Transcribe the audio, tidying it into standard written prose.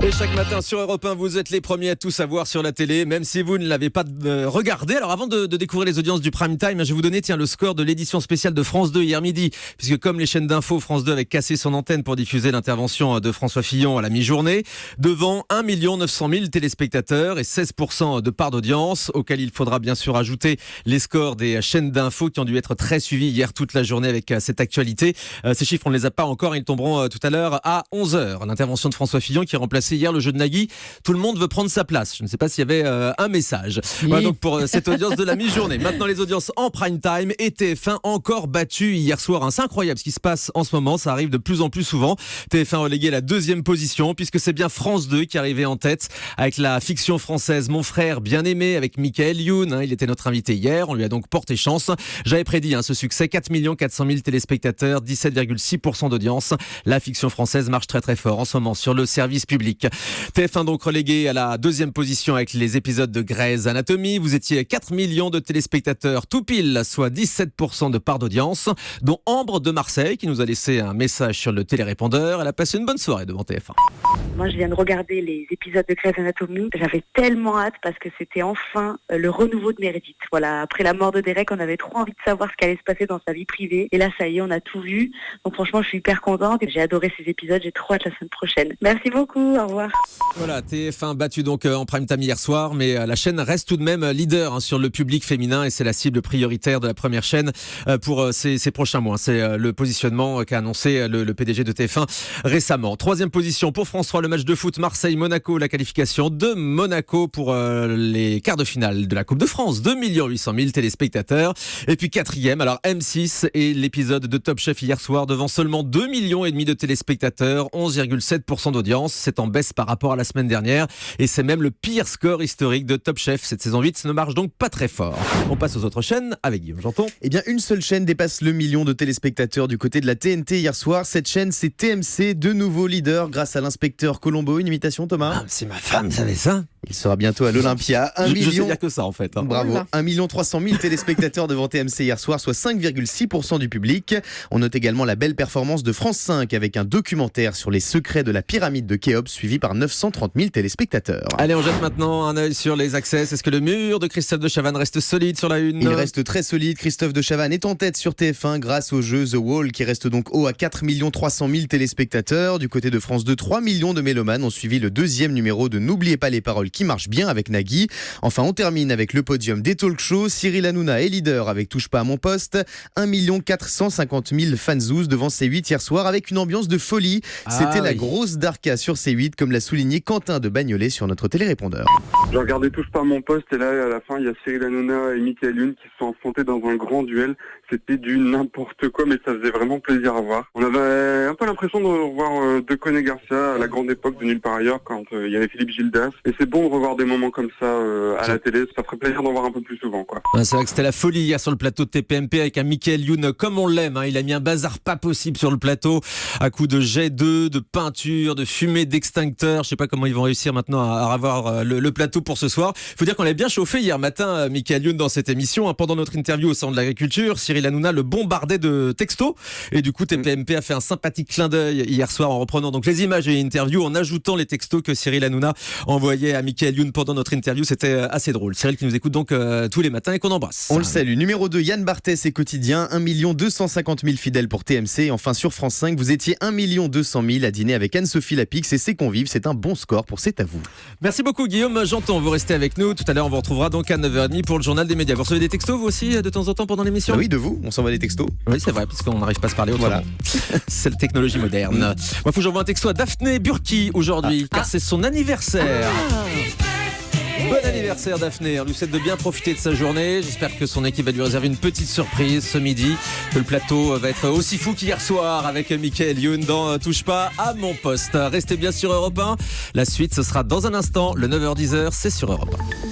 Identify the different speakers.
Speaker 1: Et chaque matin sur Europe 1, vous êtes les premiers à tout savoir sur la télé, même si vous ne l'avez pas regardé. Alors avant de découvrir les audiences du prime time, je vais vous donner le score de l'édition spéciale de France 2 hier midi. Puisque comme les chaînes d'infos, France 2 avait cassé son antenne pour diffuser l'intervention de François Fillon à la mi-journée, devant 1 900 000 téléspectateurs et 16% de part d'audience, auquel il faudra bien sûr ajouter les scores des chaînes d'infos qui ont dû être très suivis hier toute la journée avec cette actualité. Ces chiffres, on ne les a pas encore, ils tomberont tout à l'heure à 11h. L'intervention de François Fillon qui remplaçait hier le jeu de Nagui. Tout le monde veut prendre sa place. Je ne sais pas s'il y avait un message. Oui. Voilà donc pour cette audience de la mi-journée. Maintenant les audiences en prime time et TF1 encore battu hier soir. C'est incroyable ce qui se passe en ce moment. Ça arrive de plus en plus souvent. TF1 relégué à la deuxième position puisque c'est bien France 2 qui arrivait en tête avec la fiction française Mon frère bien aimé avec Michael Youn. Il était notre invité hier. On lui a donc porté chance. J'avais prédit ce succès. 4 400 000 téléspectateurs, 17,6% d'audience. La fiction française marche très très fort en ce moment sur le service public. TF1 donc relégué à la deuxième position avec les épisodes de Grey's Anatomy. Vous étiez 4 millions de téléspectateurs tout pile, soit 17% de part d'audience, dont Ambre de Marseille qui nous a laissé un message sur le télérépondeur. Elle a passé une bonne soirée devant TF1.
Speaker 2: Moi je viens de regarder les épisodes de Grey's Anatomy. J'avais tellement hâte parce que c'était enfin le renouveau de Meredith. Voilà, après la mort de Derek, on avait trop envie de savoir ce qui allait se passer dans sa vie privée. Et là ça y est, on a tout vu. Donc franchement je suis hyper contente et j'ai adoré ces épisodes. J'ai trop hâte la semaine prochaine. Merci beaucoup, au revoir.
Speaker 1: Voilà, TF1 battu donc en prime time hier soir, mais la chaîne reste tout de même leader sur le public féminin et c'est la cible prioritaire de la première chaîne pour ces prochains mois. C'est le positionnement qu'a annoncé le PDG de TF1 récemment. Troisième position pour France 3, le match de foot Marseille-Monaco, la qualification de Monaco pour les quarts de finale de la Coupe de France. 2 800 000 téléspectateurs. Et puis quatrième, alors M6 et l'épisode de Top Chef hier soir devant seulement 2,5 millions de téléspectateurs, 11,7% d'audience. C'est en baisse par rapport à la semaine dernière et c'est même le pire score historique de Top Chef. Cette saison 8 ne marche donc pas très fort. On passe aux autres chaînes avec Guillaume Janton.
Speaker 3: Eh bien, une seule chaîne dépasse le million de téléspectateurs du côté de la TNT hier soir. Cette chaîne, c'est TMC, de nouveau leader grâce à l'inspecteur Colombo. Une imitation, Thomas ?
Speaker 1: C'est ma femme, vous savez ça ?
Speaker 3: Il sera bientôt à l'Olympia.
Speaker 1: Je sais dire que ça en fait.
Speaker 3: Bravo.
Speaker 1: Voilà.
Speaker 3: 1 300 000 téléspectateurs devant TMC hier soir, soit 5,6% du public. On note également la belle performance de France 5 avec un documentaire sur les secrets de la pyramide de Khéops suivi par 930 000 téléspectateurs.
Speaker 1: Allez, on jette maintenant un œil sur les access. Est-ce que le mur de Christophe de Chavannes reste solide sur la une ?
Speaker 3: Il reste très solide. Christophe de Chavannes est en tête sur TF1 grâce au jeu The Wall qui reste donc haut à 4 300 000 téléspectateurs. Du côté de France 2, 3 millions de mélomanes ont suivi le deuxième numéro de N'oubliez pas les paroles qui marche bien avec Nagui. Enfin, on termine avec le podium des talk shows. Cyril Hanouna est leader avec Touche pas à mon poste. 1 450 000 fanzous devant C8 hier soir avec une ambiance de folie. C'était la grosse Darka sur C8 comme l'a souligné Quentin de Bagnolet sur notre télérépondeur.
Speaker 4: J'ai regardé Touche pas à mon poste et là à la fin il y a Cyril Hanouna et Michael Youn qui se sont affrontés dans un grand duel. C'était du n'importe quoi mais ça faisait vraiment plaisir à voir. On avait un peu l'impression de revoir Deconé Garcia à la grande époque de Nulle part ailleurs quand il y avait Philippe Gildas. Et c'est bon de revoir des moments comme ça à la télé, ça ferait plaisir d'en voir un peu plus souvent quoi.
Speaker 1: C'est vrai que c'était la folie hier sur le plateau de TPMP avec un Michael Youn comme on l'aime. Il a mis un bazar pas possible sur le plateau à coups de jet d'œufs, de peinture, de fumée d'extincteur. Je sais pas comment ils vont réussir maintenant à avoir le plateau pour ce soir. Il faut dire qu'on l'a bien chauffé hier matin, Michael Youn, dans cette émission. Pendant notre interview au Salon de l'Agriculture, Cyril Hanouna le bombardait de textos. Et du coup, TPMP a fait un sympathique clin d'œil hier soir en reprenant donc les images et les interviews, en ajoutant les textos que Cyril Hanouna envoyait à Michael Youn pendant notre interview. C'était assez drôle. Cyril qui nous écoute donc tous les matins et qu'on embrasse.
Speaker 3: On le salue. Numéro 2, Yann Barthès et Quotidien. 1 250 000 fidèles pour TMC. Et enfin, sur France 5, vous étiez 1 200 000 à dîner avec Anne-Sophie Lapix et ses convives. C'est un bon score pour C'est à vous.
Speaker 1: Merci beaucoup, Guillaume. J'entends, vous restez avec nous. Tout à l'heure, on vous retrouvera donc à 9h30 pour le journal des médias. Vous recevez des textos, vous aussi, de temps en temps pendant l'émission ?
Speaker 3: Oui, de vous. On s'envoie des textos.
Speaker 1: Oui, c'est vrai, parce qu'on n'arrive pas à se parler autrement. Voilà. C'est la technologie moderne. Moi, il faut que j'envoie un texto à Daphné Burki aujourd'hui, car c'est son anniversaire. Bon anniversaire Daphné, on lui souhaite de bien profiter de sa journée. J'espère que son équipe va lui réserver une petite surprise ce midi, que le plateau va être aussi fou qu'hier soir avec Michael Youn dans Touche pas à mon poste. Restez bien sur Europe 1, la suite ce sera dans un instant, le 9h-10h, c'est sur Europe 1.